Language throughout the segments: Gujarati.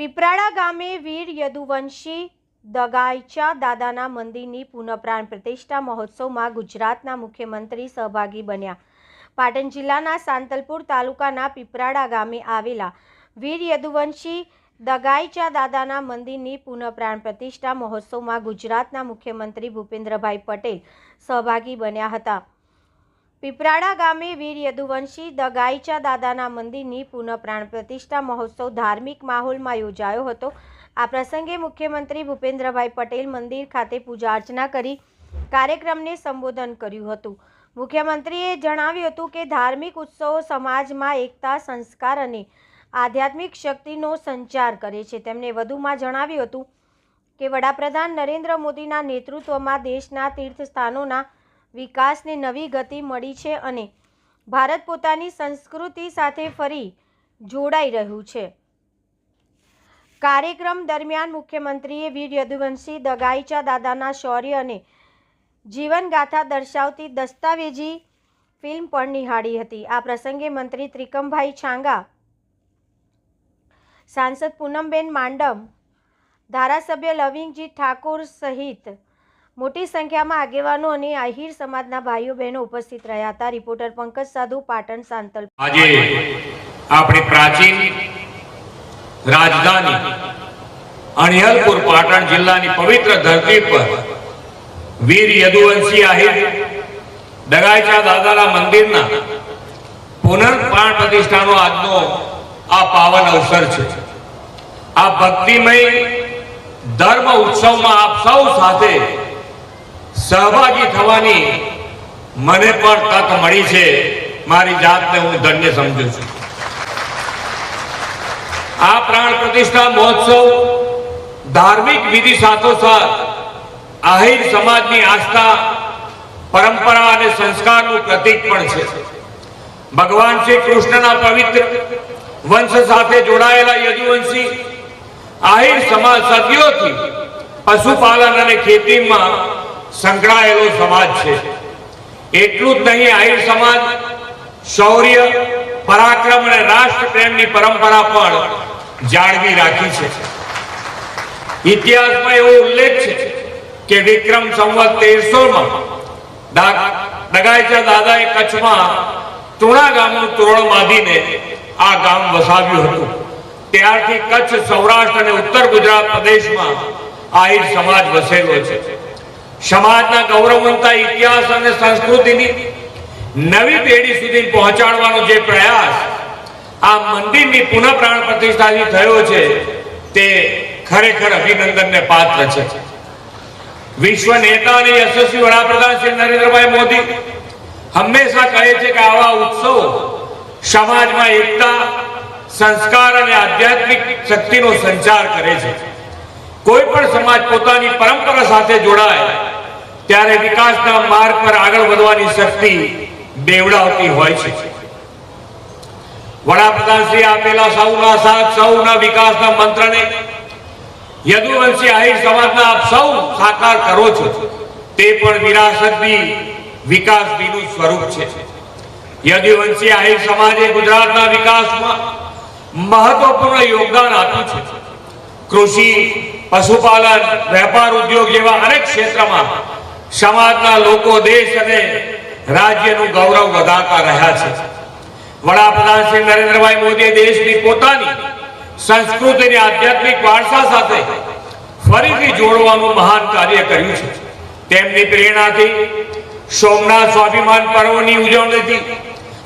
પીપરાળા ગામે વીર યદુવંશી દગાઈચા દાદાના મંદિરની પુનઃપ્રાણ પ્રતિષ્ઠા મહોત્સવમાં ગુજરાતના મુખ્યમંત્રી સહભાગી બન્યા। પાટણ જિલ્લાના સાંતલપુર તાલુકાના પીપરાળા ગામે આવેલા વીર યદુવંશી દગાઈચા દાદાના મંદિરની પુનઃપ્રાણ પ્રતિષ્ઠા મહોત્સવમાં ગુજરાતના મુખ્યમંત્રી ભૂપેન્દ્રભાઈ પટેલ સહભાગી બન્યા હતા। પીપરાળા ગામે વીર યદુવંશી દગાઈચા દાદાના મંદિરની પુનઃપ્રાણ પ્રતિષ્ઠા મહોત્સવ ધાર્મિક માહોલમાં યોજાયો હતો। આ પ્રસંગે મુખ્યમંત્રી ભૂપેન્દ્રભાઈ પટેલ મંદિર ખાતે પૂજા અર્ચના કરી કાર્યક્રમને સંબોધન કર્યું હતું। મુખ્યમંત્રીએ જણાવ્યું હતું કે ધાર્મિક ઉત્સવો સમાજમાં એકતા, સંસ્કાર અને આધ્યાત્મિક શક્તિનો સંચાર કરે છે। તેમણે વધુમાં જણાવ્યું હતું કે વડાપ્રધાન નરેન્દ્ર મોદીના નેતૃત્વમાં દેશના તીર્થસ્થાનોના વિકાસને નવી ગતિ મળી છે અને ભારત પોતાની સંસ્કૃતિ સાથે ફરી જોડાઈ રહ્યું છે। કાર્યક્રમ દરમિયાન મુખ્યમંત્રીએ વીર યદુવંશી દગાઈચા દાદાના શૌર્ય અને જીવનગાથા દર્શાવતી દસ્તાવેજી ફિલ્મ પણ નિહાળી હતી। આ પ્રસંગે મંત્રી ત્રિકમભાઈ છાંગા, સાંસદ પૂનમબેન માંડમ, ધારાસભ્ય લવિંગજી ઠાકોર સહિત મોટી સંખ્યામાં આગેવાનો અને આહિર સમાજના ભાઈઓ બહેનો ઉપસ્થિત રહ્યા હતા। રિપોર્ટર પંકજ સાધુ, પાટણ સાંતલ। આજે આપણી પ્રાચીન રાજધાની અણિયાલપુર પાટણ જિલ્લાની પવિત્ર ધરતી પર વીર યદુવંશી આહિર દગાઈચા દાદાના મંદિરના પુનઃપ્રાણ પ્રતિષ્ઠાનો આજનો આ પાવન અવસર છે। આ ભક્તિમય ધર્મ ઉત્સવમાં આપ સૌ સાથે સહભાગી થવાની મને પણ તક મળી છે। મારી જાતને હું ધન્ય સમજુ છું। આ પ્રાણ પ્રતિષ્ઠા મહોત્સવ ધાર્મિક વિધિ સાથોસાથ આહિર સમાજની આસ્થા, પરંપરા અને સંસ્કારનું પ્રતીક પણ છે। ભગવાન શ્રી કૃષ્ણના પવિત્ર વંશ સાથે જોડાયેલા યદુવંશી આહિર સમાજ સદીઓથી પશુપાલન અને ખેતીમાં સંકળાયેલો સમાજ છે। એટલું જ નહીં, આહિર સમાજ શૌર્ય, પરાક્રમ અને રાષ્ટ્ર પ્રેમની પરંપરા પણ જાળવી રાખી છે। ઇતિહાસમાં એવો ઉલ્લેખ છે કે વિક્રમ સંવત 1300માં દગાઈચા દાદાએ કચ્છમાં તુણા ગામનું તોરણ બાંધીને આ ગામ વસાવ્યું હતું। ત્યારથી કચ્છ, સૌરાષ્ટ્ર અને ઉત્તર ગુજરાત પ્રદેશમાં આહિર સમાજ વસેલો છે। સમાજના ગૌરવવંતા ઇતિહાસ અને સંસ્કૃતિની નવી પેઢી સુધી પહોંચાડવાનો જે પ્રયાસ આ મંદિરની પુનઃપ્રાણ પ્રતિષ્ઠાથી થયો છે તે ખરેખર અભિનંદનને પાત્ર છે। વિશ્વ નેતા અને યશસ્વી વડાપ્રધાન શ્રી નરેન્દ્રભાઈ મોદી હંમેશા કહે છે કે આવા ઉત્સવો સમાજમાં એકતા, સંસ્કાર અને આધ્યાત્મિક શક્તિનો સંચાર કરે છે। કોઈ પણ સમાજ પોતાની પરંપરા સાથે જોડાય ત્યારે વિકાસના માર્ગ પર આગળ વધવાની શક્તિ બેવડાવતી હોય છે। વડાપ્રધાન શ્રી આપેલા સૌના સાથ, સૌના વિકાસના મંત્રને યદુવંશી આહિર સમાજના આપ સૌ સાકાર કરો છો તે પણ વિરાસતની વિકાસનું સ્વરૂપ છે। યદુવંશી આહિર સમાજે ગુજરાતના વિકાસમાં મહત્વપૂર્ણ યોગદાન આપ્યું છે। કૃષિ, પશુપાલન, વેપાર, ઉદ્યોગ જેવા અનેક ક્ષેત્રમાં સમાજના લોકો દેશ અને રાજ્યનું ગૌરવ વધારતા રહ્યા છે। વડાપ્રધાન શ્રી નરેન્દ્રભાઈ મોદીએ દેશની પોતાની સંસ્કૃતિ અને આધ્યાત્મિક વારસા સાથે ફરીથી જોડવાનું મહાન કાર્ય કર્યું છે। તેમની પ્રેરણાથી સોમનાથ સ્વાભિમાન પર્વની ઉજવણીથી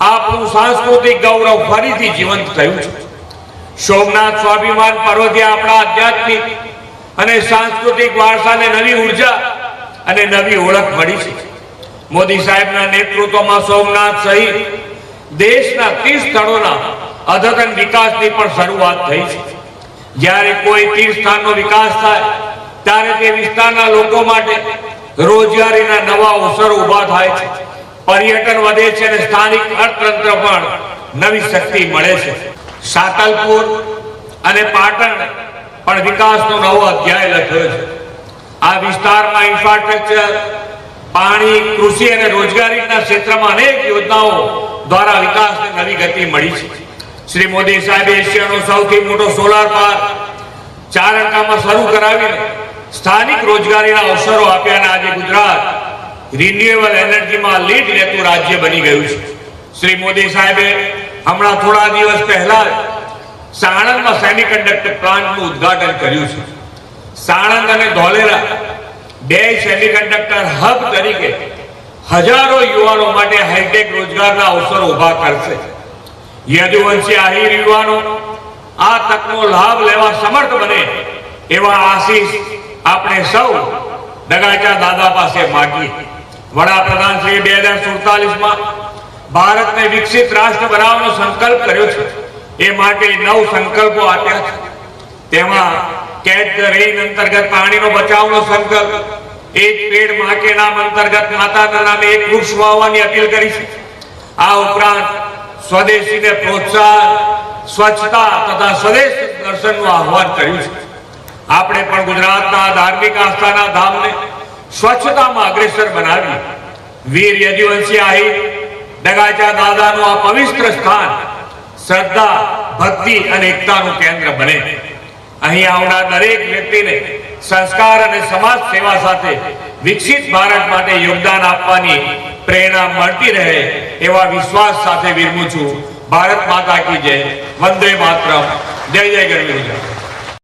આપણું સાંસ્કૃતિક ગૌરવ ફરીથી જીવંત થયું છે। સોમનાથ સ્વાભિમાન પર્વથી આપણા આધ્યાત્મિક અને સાંસ્કૃતિક વારસાને નવી ઉર્જા અને નવી ઓળખ મળી છે। મોદી સાહેબના નેતૃત્વમાં સોમનાથ સહિત દેશના 30 સ્થળોના અદ્યતન વિકાસની પણ શરૂઆત થઈ છે। જ્યારે કોઈ તીર્થસ્થાનનો વિકાસ થાય ત્યારે તે વિસ્તારના લોકો માટે રોજગારીના નવા અવસરો ઊભા થાય છે, પર્યટન વધે છે અને સ્થાનિક અર્થતંત્ર પણ નવી શક્તિ મળે છે। સાંતલપુર અને પાટણ પણ વિકાસનો નવો અધ્યાય લખ્યો છે। આ વિસ્તારમાં ઇન્ફ્રાસ્ટ્રક્ચર, પાણી, કૃષિ અને રોજગારીના ક્ષેત્રમાં અનેક યોજનાઓ દ્વારા વિકાસને નવી ગતિ મળી છે। શ્રી મોદી સાહેબે એશિયાનો સૌથી મોટો સોલાર પાર્ક ચારણકામાં શરૂ કરાવીને સ્થાનિક રોજગારીના અવસરો આપ્યા અને આજે ગુજરાત રિન્યુએબલ એનર્જીમાં લીડ લેતું રાજ્ય બની ગયું છે. શ્રી મોદી સાહેબે હમણાં થોડા દિવસ પહેલા સાણંદમાં સેમિકન્ડક્ટર પ્લાન્ટનું ઉદ્ઘાટન કર્યું છે. સાણંદ અને ધોલેરા બે સેમિકન્ડક્ટર હબ તરીકે હજારો યુવાનો માટે હાઈટેક રોજગારના અવસરો ઉભા કરશે. યદુવંશી આહિર યુવાનો આ તકનો લાભ લેવા સમર્થ બને એવા આશીષ આપણે સૌ ડગાચા દાદા પાસે માગીએ. વડાપ્રધાન શ્રી 2047માં ભારતને વિકસિત રાષ્ટ્ર બનાવવાનો સંકલ્પ કર્યો છે. એ માટે 9 સંકલ્પો આપ્યા છે. તેમાં કેચ ધ રેઇન અંતર્ગત પાણીનો બચાવનો સંકલ્પ, એક પેડ માં કે નામ અંતર્ગત માતાના નામે એક વૃક્ષ વાવવાની અપીલ કરી છે. આ ઉપરાંત સ્વદેશીને પ્રોત્સાહન, સ્વચ્છતા તથા સ્વદેશ દર્શનનું આહ્વાન કર્યું છે. આપણે પણ ગુજરાતના ધાર્મિક આસ્થાના ધામને સ્વચ્છતામાં અગ્રેસર બનાવી વીર યદુવંશી આહિર ડગાચા દાદાનું આ પવિત્ર સ્થાન શ્રદ્ધા, ભક્તિ અને એકતાનું કેન્દ્ર બને. અહીં આવનાર દરેક વ્યક્તિને સંસ્કાર અને સમાજ સેવા સાથે વિકસિત ભારત માટે યોગદાન આપવાની પ્રેરણા મળતી રહે એવા વિશ્વાસ સાથે વિરમું છું. ભારત માતા કી જય. વંદે માતરમ. જય જય ગરવી ગુજરાત.